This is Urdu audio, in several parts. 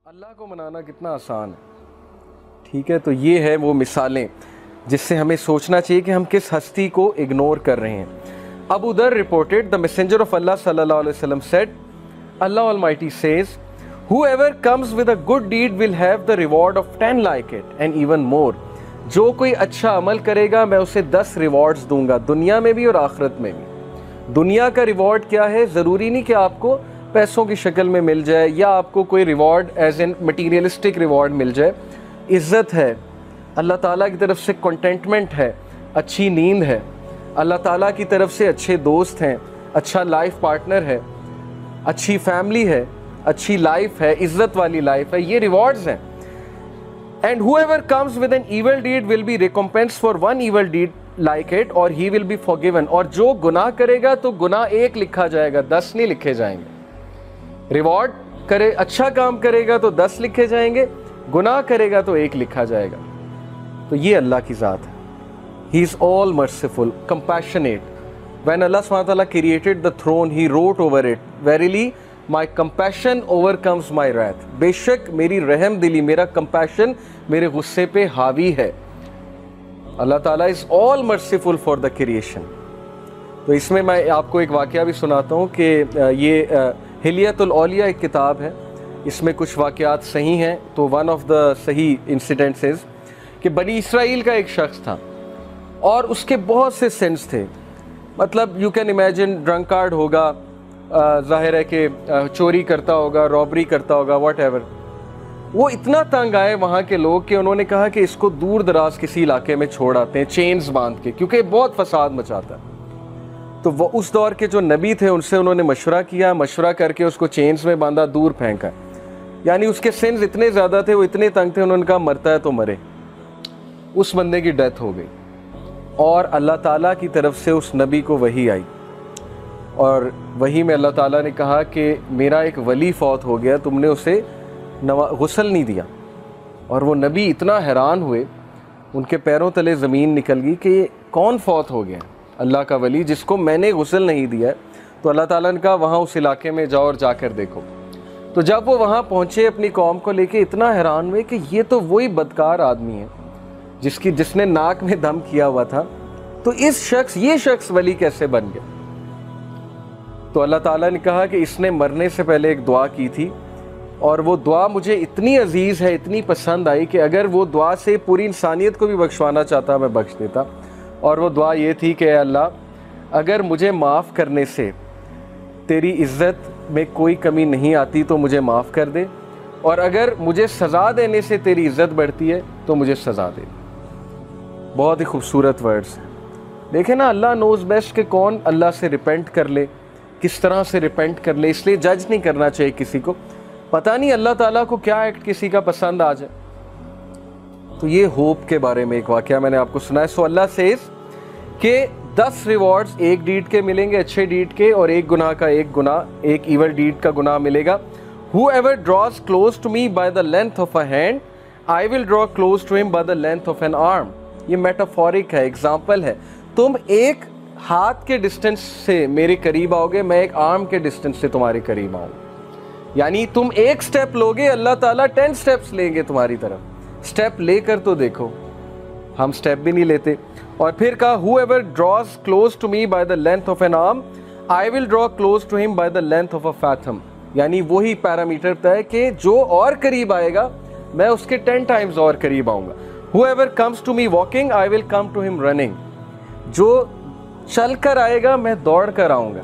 اللہ کو منانا کتنا آسان ہے، ٹھیک ہے۔ تو یہ ہے وہ مثالیں جس سے ہمیں سوچنا چاہیے کہ ہم کس ہستی کو اگنور کر رہے ہیں۔ ابو ذر reported, the messenger of Allah sallallahu alaihi wasallam said, Allah Almighty says, whoever comes with a good deed will have the reward of 10 like it and even more۔ جو کوئی اچھا عمل کرے گا میں اسے 10 ریوارڈز دوں گا، دنیا میں بھی اور آخرت میں بھی۔ دنیا کا ریوارڈ کیا ہے؟ ضروری نہیں کہ آپ کو پیسوں کی شکل میں مل جائے یا آپ کو کوئی reward as an materialistic reward مل جائے۔ عزت ہے، اللہ تعالیٰ کی طرف سے کنٹینٹمنٹ ہے، اچھی نیند ہے، اللہ تعالیٰ کی طرف سے اچھے دوست ہیں، اچھا لائف پارٹنر ہے، اچھی فیملی ہے، اچھی لائف ہے، عزت والی لائف ہے، یہ ریوارڈز ہیں۔ And whoever comes with an evil deed will be recompensed for one evil deed like it or he will be forgiven۔ اور جو گناہ کرے گا تو گناہ 1 لکھا جائے گا، 10 نہیں لکھے جائیں گے۔ ریوارڈ کرے، اچھا کام کرے گا تو 10 لکھے جائیں گے، گناہ کرے گا تو 1 لکھا جائے گا۔ تو یہ اللہ کی ذات ہے۔ He is all merciful, compassionate۔ When Allah SWT created the throne, He wrote over it, Verily, my compassion overcomes my wrath۔ بے شک میری رحم دلی، میرا compassion میرے غصے پہ حاوی ہے۔ اللہ تعالیٰ is all merciful for the creation۔ تو اس میں آپ کو ایک واقعہ بھی سناتا ہوں کہ یہ حلیۃ الاولیاء ایک کتاب ہے، اس میں کچھ واقعات صحیح ہیں۔ تو ون آف دا صحیح انسیڈنٹس از کہ بنی اسرائیل کا ایک شخص تھا اور اس کے بہت سے سنس تھے، مطلب یو کین امیجن ڈرنکارڈ ہوگا، ظاہر ہے کہ چوری کرتا ہوگا، رابری کرتا ہوگا، واٹ ایور۔ وہ اتنا تنگ آئے وہاں کے لوگ کہ انہوں نے کہا کہ اس کو دور دراز کسی علاقے میں چھوڑ آتے ہیں چینز باندھ کے، کیونکہ بہت فساد مچاتا ہے۔ تو وہ اس دور کے جو نبی تھے ان سے انہوں نے مشورہ کیا، مشورہ کر کے اس کو چینز میں باندھا، دور پھینکا۔ یعنی اس کے سنز اتنے زیادہ تھے، وہ اتنے تنگ تھے، انہوں نے کہا مرتا ہے تو مرے۔ اس بندے کی ڈیتھ ہو گئی اور اللہ تعالیٰ کی طرف سے اس نبی کو وحی آئی، اور وحی میں اللہ تعالیٰ نے کہا کہ میرا ایک ولی فوت ہو گیا، تم نے اسے غسل نہیں دیا۔ اور وہ نبی اتنا حیران ہوئے، ان کے پیروں تلے زمین نکل گئی کہ یہ کون فوت ہو گیا؟ اللہ کا ولی جس کو میں نے غسل نہیں دیا ہے۔ تو اللہ تعالیٰ نے کہا وہاں اس علاقے میں جاؤ اور جا کر دیکھو۔ تو جب وہ وہاں پہنچے اپنی قوم کو لے کے، اتنا حیران ہوئے کہ یہ تو وہی بدکار آدمی ہے جس نے ناک میں دم کیا ہوا تھا، تو یہ شخص ولی کیسے بن گیا؟ تو اللہ تعالیٰ نے کہا کہ اس نے مرنے سے پہلے ایک دعا کی تھی، اور وہ دعا مجھے اتنی عزیز ہے، اتنی پسند آئی کہ اگر وہ دعا سے پوری انسانیت کو بھی بخشوانا چاہتا میں بخش دیتا۔ اور وہ دعا یہ تھی کہ اے اللہ، اگر مجھے معاف کرنے سے تیری عزت میں کوئی کمی نہیں آتی تو مجھے معاف کر دے، اور اگر مجھے سزا دینے سے تیری عزت بڑھتی ہے تو مجھے سزا دے۔ بہت ہی خوبصورت ورڈز ہیں۔ دیکھیں نا، اللہ نوز بیسٹ کہ کون اللہ سے ریپینٹ کر لے، کس طرح سے ریپینٹ کر لے، اس لیے جج نہیں کرنا چاہیے کسی کو، پتہ نہیں اللہ تعالیٰ کو کیا ایکٹ کسی کا پسند آ جائے۔ تو یہ ہوپ کے بارے میں ایک واقعہ میں نے آپ کو سنا ہے۔ سو اللہ سیز کہ 10 ریوارڈز ایک ڈیڈ کے ملیں گے، اچھے ڈیڈ کے، اور ایک گناہ کا ایک ایول ڈیڈ کا گناہ ملے گا۔ Whoever draws close to me by the length of a hand, I will draw close to him by the length of an arm۔ یہ میٹافورک ہے، ایگزامپل ہے۔ تم ایک ہاتھ کے ڈسٹنس سے میرے قریب آؤ گے، میں ایک آرم کے ڈسٹنس سے تمہارے قریب آؤں گا۔ یعنی تم ایک سٹیپ لوگے، اللہ تعالیٰ 10 سٹیپس لیں گے تمہاری طرف۔ سٹیپ لے کر تو دیکھو، ہم سٹیپ بھی نہیں لیتے۔ اور پھر کہا whoever draws close to me by the length of an arm, I will draw close to him by the length of a fathom۔ یعنی وہی پیرامیٹر ہے کہ جو اور قریب آئے گا میں اس کے 10 ٹائمز اور قریب آؤں گا۔ whoever comes to me walking, I will come to him running۔ جو چل کر آئے گا میں دوڑ کر آؤں گا۔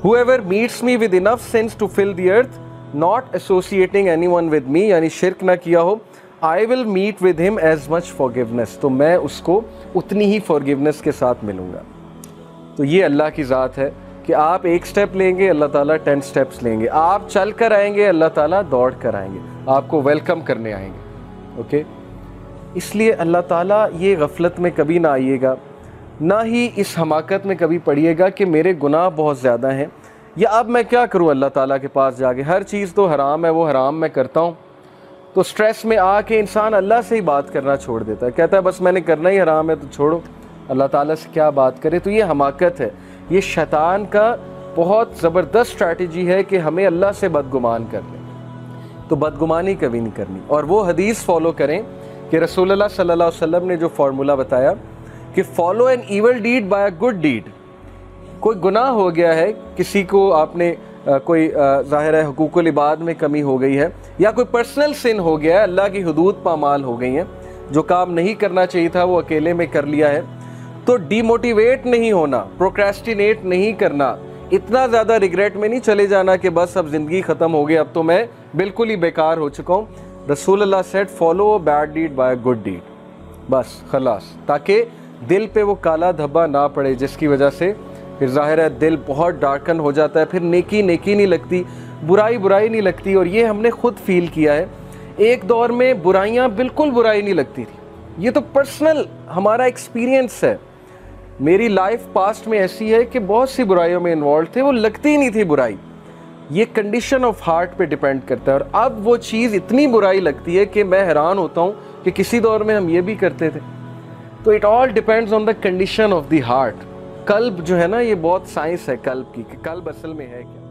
whoever meets me with enough sins to fill the earth, not associating anyone with me، یعنی شرک نہ کیا ہو، I will meet with him as much forgiveness۔ تو میں اس کو اتنی ہی forgiveness کے ساتھ ملوں گا۔ تو یہ اللہ کی ذات ہے کہ آپ ایک سٹیپ لیں گے، اللہ تعالیٰ 10 سٹیپس لیں گے۔ آپ چل کر آئیں گے، اللہ تعالیٰ دوڑ کر آئیں گے، آپ کو ویلکم کرنے آئیں گے۔ اوکے، اس لیے اللہ تعالیٰ یہ غفلت میں کبھی نہ آئیے گا، نہ ہی اس حماقت میں کبھی پڑیے گا کہ میرے گناہ بہت زیادہ ہیں، یا اب میں کیا کروں اللہ تعالیٰ کے پاس جا کے، ہر چیز تو حرام ہے، وہ حرام میں کرتا ہوں۔ تو سٹریس میں آ کے انسان اللہ سے ہی بات کرنا چھوڑ دیتا ہے، کہتا ہے بس میں نے کرنا ہی حرام ہے تو چھوڑو، اللہ تعالیٰ سے کیا بات کرے۔ تو یہ حماقت ہے، یہ شیطان کا بہت زبردست اسٹریٹجی ہے کہ ہمیں اللہ سے بدگمان کر لیں۔ تو بدگمانی کبھی نہیں کرنی، اور وہ حدیث فالو کریں کہ رسول اللہ صلی اللہ علیہ وسلم نے جو فارمولا بتایا کہ follow an evil deed by a good deed. کوئی گناہ ہو گیا ہے، کسی کو آپ نے کوئی ظاہر ہے حقوق العباد میں کمی ہو گئی ہے، یا کوئی پرسنل سن ہو گیا ہے، اللہ کی حدود پامال ہو گئی ہیں، جو کام نہیں کرنا چاہیے تھا وہ اکیلے میں کر لیا ہے، تو ڈی موٹیویٹ نہیں ہونا، پروکریسٹینیٹ نہیں کرنا، اتنا زیادہ ریگریٹ میں نہیں چلے جانا کہ بس اب زندگی ختم ہو گئی، اب تو میں بالکل ہی بیکار ہو چکا ہوں. رسول اللہ said follow bad deed by good deed, بس خلاص، تاکہ دل پہ وہ کالا دھبا نہ پڑے جس کی وجہ سے پھر ظاہر ہے دل بہت ڈارکن ہو جاتا ہے، پھر نیکی نیکی نہیں لگتی، برائی برائی نہیں لگتی. اور یہ ہم نے خود فیل کیا ہے، ایک دور میں برائیاں بالکل برائی نہیں لگتی تھی، یہ تو پرسنل ہمارا ایکسپیرینس ہے. میری لائف پاسٹ میں ایسی ہے کہ بہت سی برائیوں میں انوالو تھے، وہ لگتی ہی نہیں تھی برائی. یہ کنڈیشن آف ہارٹ پہ ڈیپینڈ کرتا ہے، اور اب وہ چیز اتنی برائی لگتی ہے کہ میں حیران ہوتا ہوں کہ کسی دور میں ہم یہ بھی کرتے تھے. تو it all depends on the condition of the heart. قلب جو ہے نا، یہ بہت سائنس ہے قلب کی، کہ قلب اصل میں ہے کیا.